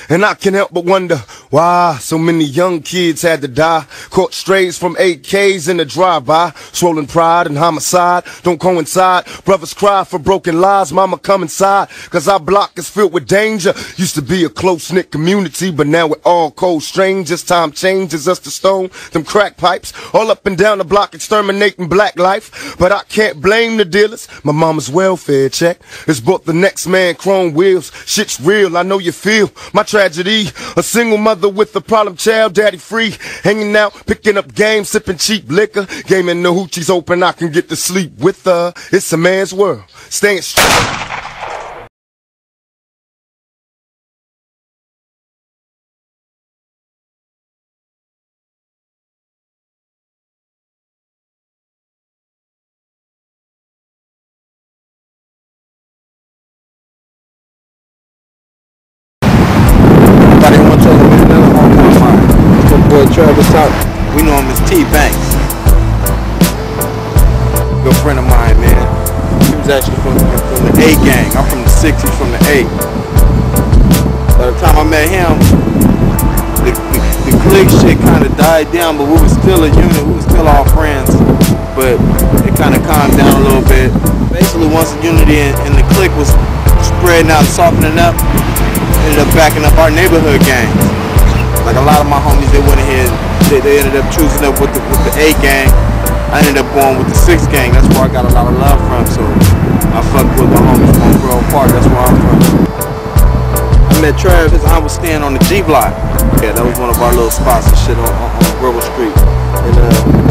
And I can't help but wonder why so many young kids had to die. Caught strays from AKs in the drive-by. Swollen pride and homicide don't coincide. Brothers cry for broken lives, mama come inside. Cause our block is filled with danger. Used to be a close-knit community, but now we're all cold strangers. Time changes us to stone them crack pipes. All up and down the block exterminating black life. But I can't blame the dealers. My mama's welfare check has bought the next man chrome wheels. Shit's real, I know you feel my tragedy. A single mother with a problem child, daddy free. Hanging out, picking up games, sipping cheap liquor. Gaming the hoochie's open, I can get to sleep with her. It's a man's world, staying strong. Travis Top, we know him as T Banks. Good friend of mine, man. He was actually from the A gang. I'm from the 6, he's from the 8. By the time I met him, the clique shit kind of died down, but we were still a unit, we were still all friends. But it kind of calmed down a little bit. Basically, once the unity and the clique was spreading out, softening up, ended up backing up our neighborhood gangs. Like a lot of my homies, they went ahead, they ended up choosing up with the 8 gang. I ended up going with the 6 gang. That's where I got a lot of love from. So I fucked with my homies from Grove Park. That's where I'm from. I met Trav. His aunt was staying on the G block. Yeah, that was one of our little spots and shit on Grove Street. And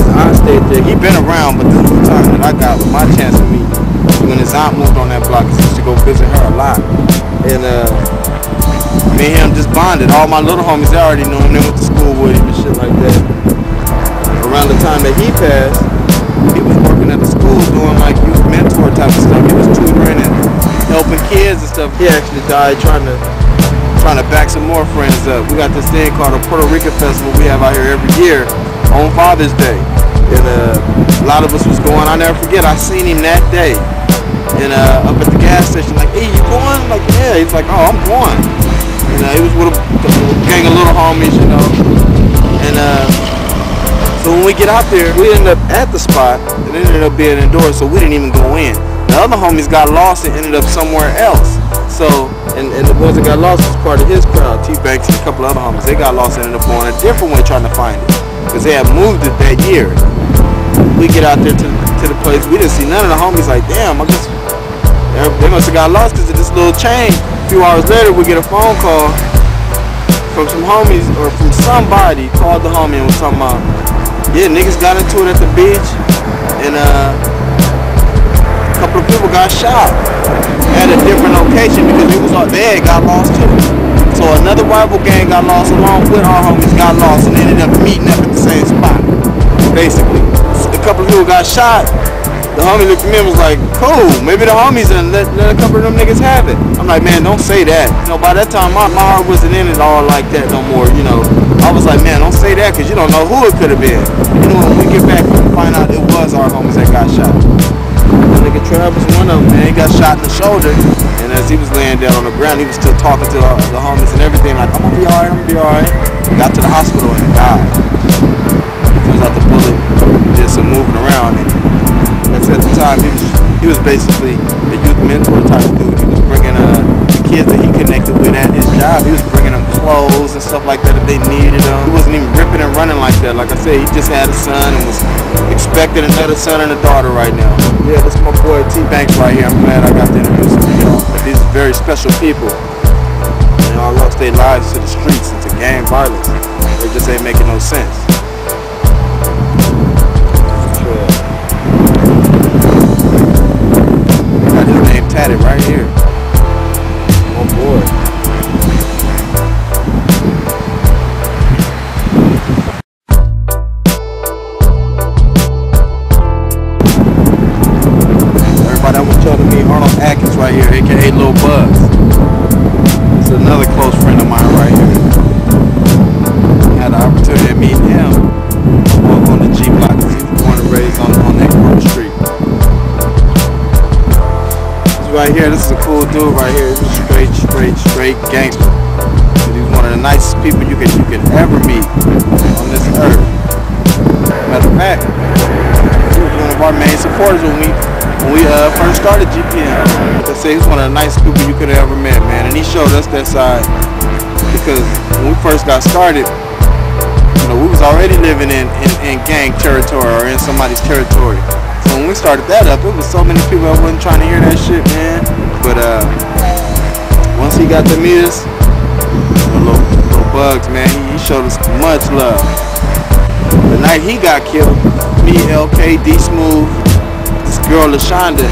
his aunt stayed there. He been around, but this was the time that I got with my chance to meet when his aunt moved on that block. Cause he used to go visit her a lot. And me and him just bonded. All my little homies, they already knew him. They went to school with him and shit like that. Around the time that he passed, he was working at the school doing like youth mentor type of stuff. He was tutoring and helping kids and stuff. He actually died trying to back some more friends up. We got this thing called a Puerto Rican festival we have out here every year on Father's Day. And a lot of us was going. I never forget, I seen him that day. And up at the gas station, like, hey, you going? Like, yeah. He's like, oh, I'm going. You know, he was with a gang of little homies, you know. And so when we get out there, we ended up at the spot. It ended up being indoors, so we didn't even go in. The other homies got lost and ended up somewhere else. So, and the ones that got lost was part of his crowd, T Banks and a couple other homies. They got lost and ended up going a different way trying to find it. Because they had moved it that year. We get out there to the place, we didn't see none of the homies. Like, damn, I guess they must have got lost because of this little chain. A few hours later, we get a phone call from some homies or from somebody. Called the homie and was talking about, yeah, niggas got into it at the beach, and a couple of people got shot at a different location because they had got lost too. So another rival gang got lost along with our homies, got lost and ended up meeting up at the same spot. Basically, a couple of people got shot. The homie looked at me and was like, cool, maybe the homies and let a couple of them niggas have it. I'm like, man, don't say that. You know, by that time, my heart wasn't in it all like that no more, you know. I was like, man, don't say that because you don't know who it could have been. You know, when we get back, we find out it was our homies that got shot. That nigga Trav was one of them, man. He got shot in the shoulder. And as he was laying down on the ground, he was still talking to the homies and everything. Like, I'm going to be all right, I'm going to be all right. Got to the hospital and died. Turns out the bullet did some moving around. And at the time, he was basically a youth mentor type of dude. He was bringing the kids that he connected with at his job. He was bringing them clothes and stuff like that if they needed them. He wasn't even ripping and running like that. Like I said, he just had a son and was expecting another son and a daughter right now. Yeah, this is my boy T Banks right here. I'm glad I got to introduce him to y'all. These are very special people. They all lost their lives to the streets and to gang violence. They just ain't making no sense. His name tatted right here. Oh boy. Everybody, I want y'all to meet Arnold Atkins right here, aka Lil Buzz. This is another close friend of mine right here. I had the opportunity of meeting him on the G block because he was born and raised on that Grove Street. Right here, this is a cool dude right here. He's a straight gangster. He was the nicest people you could ever meet on this earth. Matter of fact, he was one of our main supporters when we first started GPM. They say he's one of the nicest people you could have ever met, man. And he showed us that side because when we first got started, you know, we was already living in gang territory or in somebody's territory. So when we started that up, it was so many people that wasn't trying to hear that shit, man. But once he got to meet us, little bugs, man, he showed us much love. The night he got killed, me, LK, D Smooth, this girl LaShonda,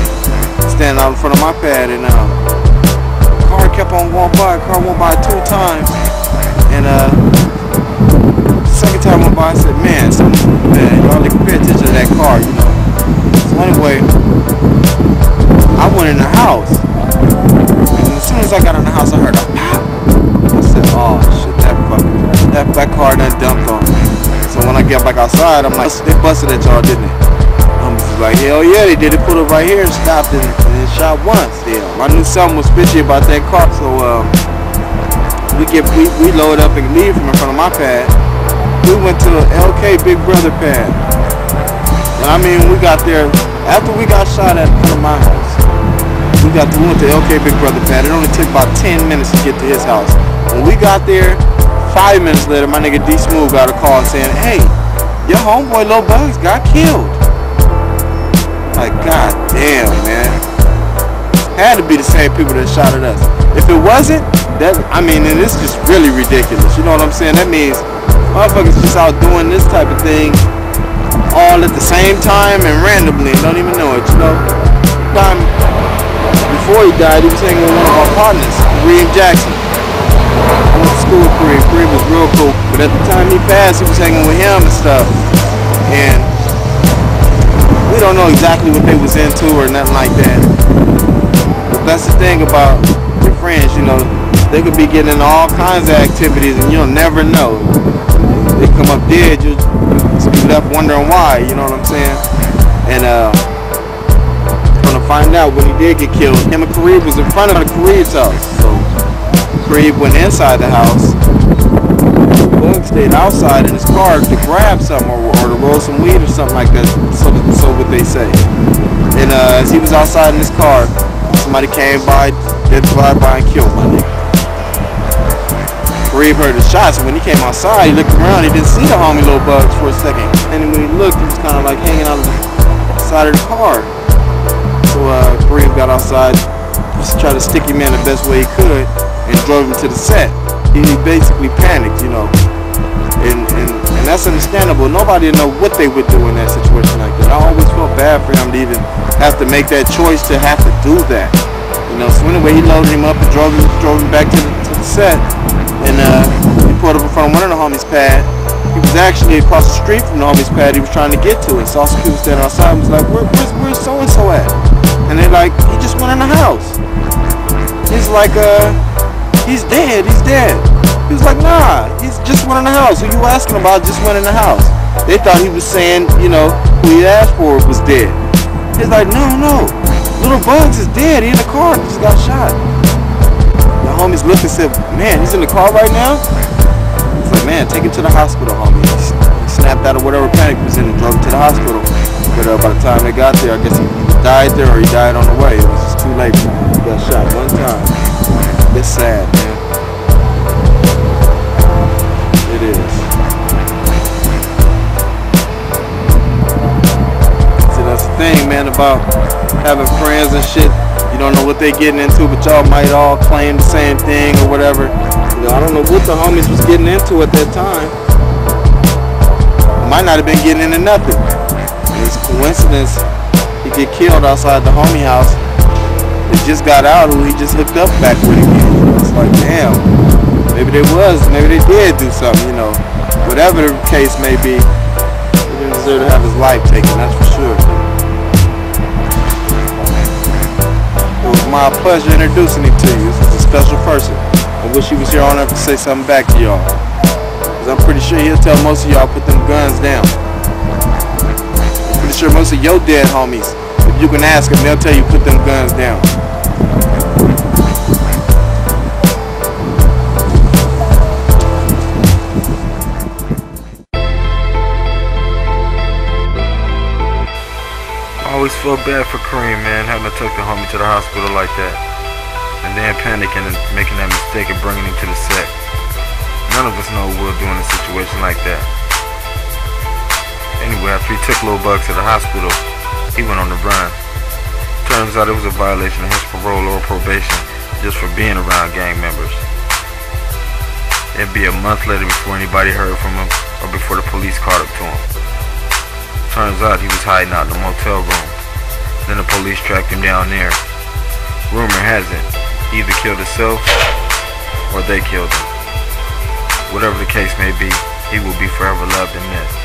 standing out in front of my pad, and car kept on going by. Car went by 2 times, and second time went by, I said, man, y'all like pay attention to that car, you know. So anyway, I went in the house, and as soon as I got in the house, I heard a pop. I said, oh shit, that car done dumped on me. So when I get back outside, I'm like, they busted at y'all, didn't they? I'm just like, hell yeah, they did. They pulled up right here and stopped and shot once. Yeah, I knew something was fishy about that car, so we load up and leave from in front of my pad. We went to the LK Big Brother pad. And I mean, we got there, after we got shot at in front of my house, we went to LK Big Brother pad. It only took about 10 minutes to get to his house. When we got there, 5 minutes later, my nigga D Smooth got a call saying, hey, your homeboy Lil Bugs got killed. Like, god damn, man. Had to be the same people that shot at us. If it wasn't, then it's just really ridiculous. You know what I'm saying? That means motherfuckers just out doing this type of thing all at the same time and randomly and don't even know it, you know? Before he died, he was hanging with one of our partners, Kareem Jackson. I went to school with Kareem. Kareem was real cool. But at the time he passed, he was hanging with him and stuff. And we don't know exactly what they was into or nothing like that. But that's the thing about your friends, you know. They could be getting into all kinds of activities and you'll never know. They come up dead, you'll be left wondering why, you know what I'm saying? And gonna find out when he did get killed. Him and Kareem was in front of Kareem's house. So Kareem went inside the house. Bug stayed outside in his car to grab something or to roll some weed or something like that. So what they say. And as he was outside in his car, somebody came by, did drive by and killed my nigga. Kareem heard the shots, and when he came outside, he looked around, he didn't see the homie Lil Bugs for a second. And when he looked, he was kind of like hanging out of the side of the car. So Kareem got outside, just tried to stick him in the best way he could, and drove him to the set. He basically panicked, you know. And that's understandable. Nobody know what they would do in that situation like that. I always felt bad for him to even have to make that choice to have to do that. You know, so anyway, he loaded him up and drove him back to the set. And he pulled up in front of one of the homies' pad. He was actually across the street from the homies' pad he was trying to get to. And saw some people standing outside and was like, where's so-and-so at? And they're like, he just went in the house. He's like, he's dead. He was like, nah, he's just went in the house. Who you asking about just went in the house? They thought he was saying, you know, who he asked for was dead. He's like, no, Lil Bugs is dead. He in the car, he just got shot. The homies looked and said, man, he's in the car right now? He's like, man, take him to the hospital, homie. He snapped out of whatever panic was in and drove him to the hospital. But by the time they got there, I guess he died there or he died on the way. It was just too late. He got shot one time. It's sad, man. It is. See, that's the thing, man, about having friends and shit. You don't know what they getting into, but y'all might all claim the same thing or whatever. You know, I don't know what the homies was getting into at that time. Might not have been getting into nothing. It's a coincidence he get killed outside the homie house. They just got out who he just hooked up back with again. It's like, damn, maybe they did do something, you know. Whatever the case may be, he didn't deserve to have his life taken, that's for sure. It was my pleasure introducing him to you. This is a special person. I wish he was here on earth to say something back to y'all. Because I'm pretty sure he'll tell most of y'all put them guns down. I'm pretty sure most of your dead homies, if you can ask them, they'll tell you put them guns down. always felt bad for Kareem, man, having to take the homie to the hospital like that. And then panicking and making that mistake of bringing him to the set. None of us know what we'll do in a situation like that. Anyway, after he took Lil Buck to the hospital, he went on the run. Turns out it was a violation of his parole or probation just for being around gang members. It'd be a month later before anybody heard from him or before the police caught up to him. Turns out he was hiding out in the motel room. Then the police tracked him down there. Rumor has it, he either killed himself or they killed him. Whatever the case may be, he will be forever loved and missed.